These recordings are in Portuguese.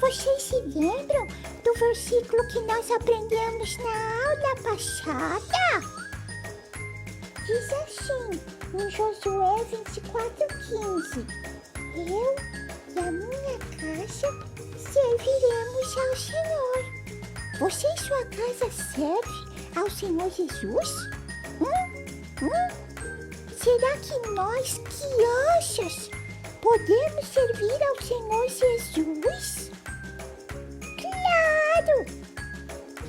Vocês se lembram do versículo que nós aprendemos na aula passada? Diz assim, em Josué 24:15: Eu e a minha casa serviremos ao Senhor. Você e sua casa serve ao Senhor Jesus? Será que nós, crianças, podemos servir ao Senhor Jesus? Claro!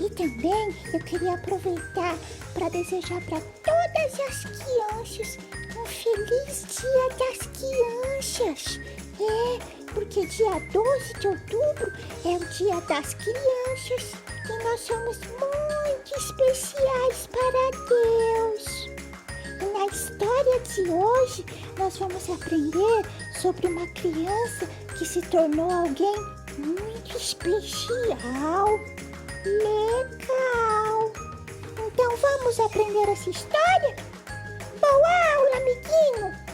E também eu queria aproveitar para desejar para todas as crianças um feliz Dia das Crianças. Porque dia 12 de outubro é o Dia das Crianças e nós somos muito especiais para Deus. E na história de hoje, nós vamos aprender sobre uma criança que se tornou alguém muito especial. Legal! Então vamos aprender essa história? Boa aula, amiguinho!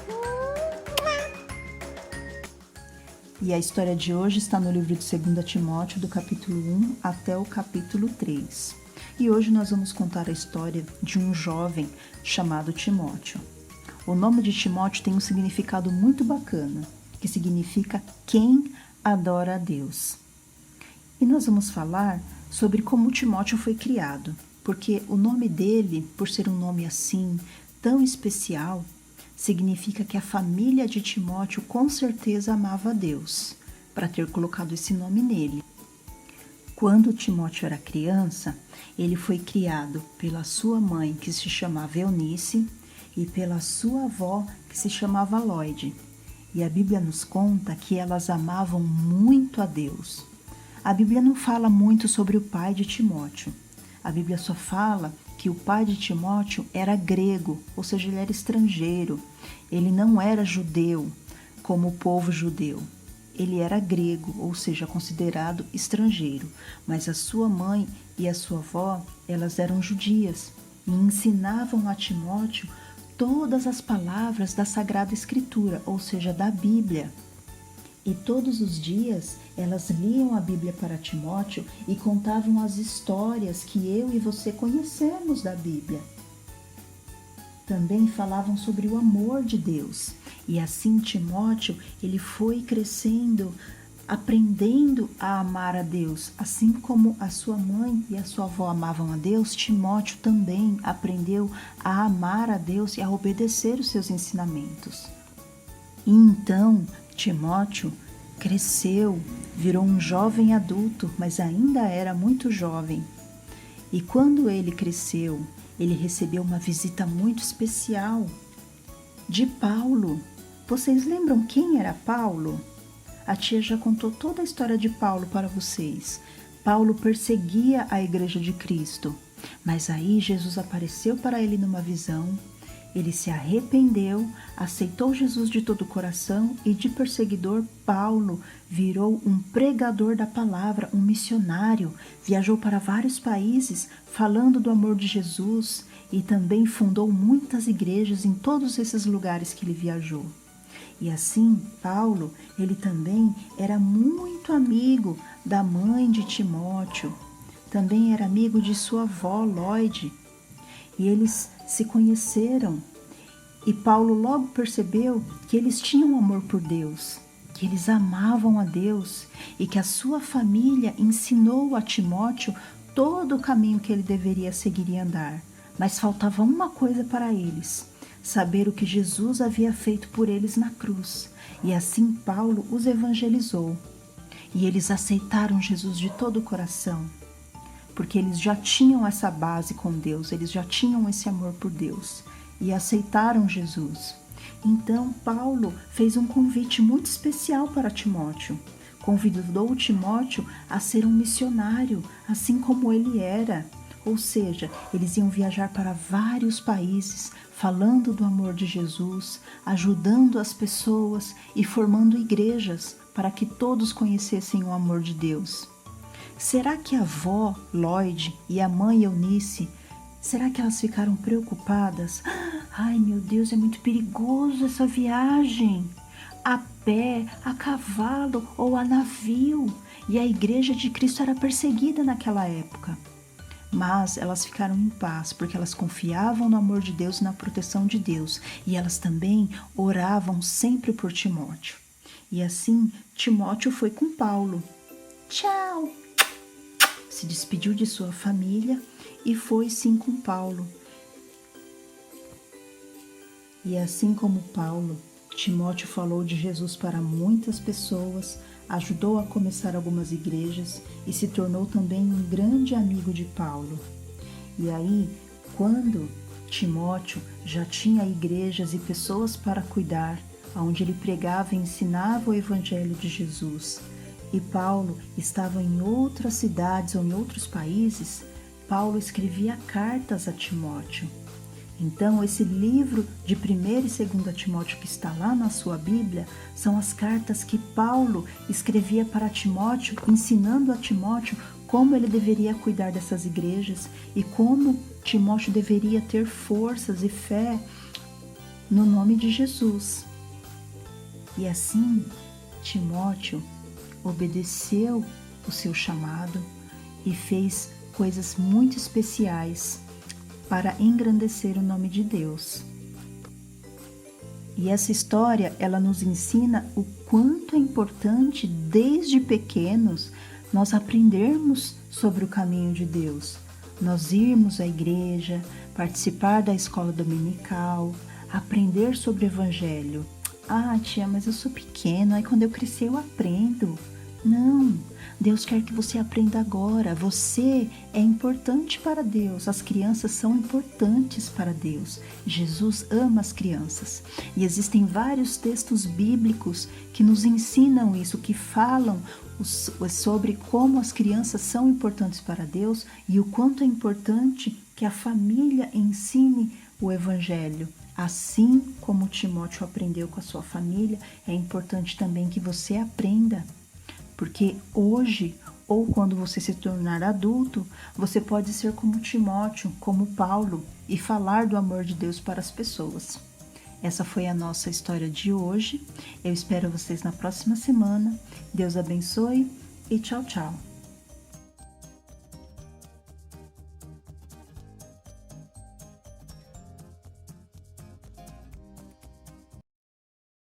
E a história de hoje está no livro de 2 Timóteo, do capítulo 1 até o capítulo 3. E hoje nós vamos contar a história de um jovem chamado Timóteo. O nome de Timóteo tem um significado muito bacana, que significa quem adora a Deus. E nós vamos falar sobre como Timóteo foi criado, porque o nome dele, por ser um nome assim, tão especial, significa que a família de Timóteo com certeza amava a Deus, para ter colocado esse nome nele. Quando Timóteo era criança, ele foi criado pela sua mãe, que se chamava Eunice, e pela sua avó, que se chamava Lloyd. E a Bíblia nos conta que elas amavam muito a Deus. A Bíblia não fala muito sobre o pai de Timóteo. A Bíblia só fala que o pai de Timóteo era grego, ou seja, ele era estrangeiro. Ele não era judeu, como o povo judeu. Ele era grego, ou seja, considerado estrangeiro. Mas a sua mãe e a sua avó, elas eram judias e ensinavam a Timóteo todas as palavras da Sagrada Escritura, ou seja, da Bíblia. E todos os dias elas liam a Bíblia para Timóteo e contavam as histórias que eu e você conhecemos da Bíblia. Também falavam sobre o amor de Deus. E assim Timóteo, ele foi crescendo, aprendendo a amar a Deus. Assim como a sua mãe e a sua avó amavam a Deus, Timóteo também aprendeu a amar a Deus e a obedecer os seus ensinamentos. E então Timóteo cresceu, virou um jovem adulto, mas ainda era muito jovem. E quando ele cresceu, ele recebeu uma visita muito especial de Paulo. Vocês lembram quem era Paulo? A tia já contou toda a história de Paulo para vocês. Paulo perseguia a igreja de Cristo, mas aí Jesus apareceu para ele numa visão. Ele se arrependeu, aceitou Jesus de todo o coração e de perseguidor, Paulo virou um pregador da palavra, um missionário. Viajou para vários países falando do amor de Jesus e também fundou muitas igrejas em todos esses lugares que ele viajou. E assim, Paulo, ele também era muito amigo da mãe de Timóteo, também era amigo de sua avó, Lloyd. E eles se conheceram e Paulo logo percebeu que eles tinham amor por Deus, que eles amavam a Deus e que a sua família ensinou a Timóteo todo o caminho que ele deveria seguir e andar. Mas faltava uma coisa para eles: saber o que Jesus havia feito por eles na cruz. E assim Paulo os evangelizou e eles aceitaram Jesus de todo o coração, porque eles já tinham essa base com Deus, eles já tinham esse amor por Deus e aceitaram Jesus. Então Paulo fez um convite muito especial para Timóteo. Convidou Timóteo a ser um missionário, assim como ele era. Ou seja, eles iam viajar para vários países, falando do amor de Jesus, ajudando as pessoas e formando igrejas para que todos conhecessem o amor de Deus. Será que a avó Lloyd e a mãe Eunice, será que elas ficaram preocupadas? Ai, meu Deus, é muito perigoso essa viagem. A pé, a cavalo ou a navio. E a igreja de Cristo era perseguida naquela época. Mas elas ficaram em paz, porque elas confiavam no amor de Deus e na proteção de Deus. E elas também oravam sempre por Timóteo. E assim, Timóteo foi com Paulo. Tchau! Se despediu de sua família e foi sim com Paulo. E assim como Paulo, Timóteo falou de Jesus para muitas pessoas, ajudou a começar algumas igrejas e se tornou também um grande amigo de Paulo. E aí, quando Timóteo já tinha igrejas e pessoas para cuidar, onde ele pregava e ensinava o evangelho de Jesus, e Paulo estava em outras cidades ou em outros países, Paulo escrevia cartas a Timóteo. Então, esse livro de 1º e 2º Timóteo que está lá na sua Bíblia são as cartas que Paulo escrevia para Timóteo, ensinando a Timóteo como ele deveria cuidar dessas igrejas e como Timóteo deveria ter forças e fé no nome de Jesus. E assim, Timóteo obedeceu o seu chamado e fez coisas muito especiais para engrandecer o nome de Deus. E essa história, ela nos ensina o quanto é importante, desde pequenos, nós aprendermos sobre o caminho de Deus. Nós irmos à igreja, participar da escola dominical, aprender sobre o evangelho. Ah, tia, mas eu sou pequena, aí quando eu crescer eu aprendo. Não, Deus quer que você aprenda agora. Você é importante para Deus. As crianças são importantes para Deus. Jesus ama as crianças. E existem vários textos bíblicos que nos ensinam isso, que falam sobre como as crianças são importantes para Deus e o quanto é importante que a família ensine o evangelho. Assim como Timóteo aprendeu com a sua família, é importante também que você aprenda. Porque hoje, ou quando você se tornar adulto, você pode ser como Timóteo, como Paulo, e falar do amor de Deus para as pessoas. Essa foi a nossa história de hoje. Eu espero vocês na próxima semana. Deus abençoe e tchau, tchau.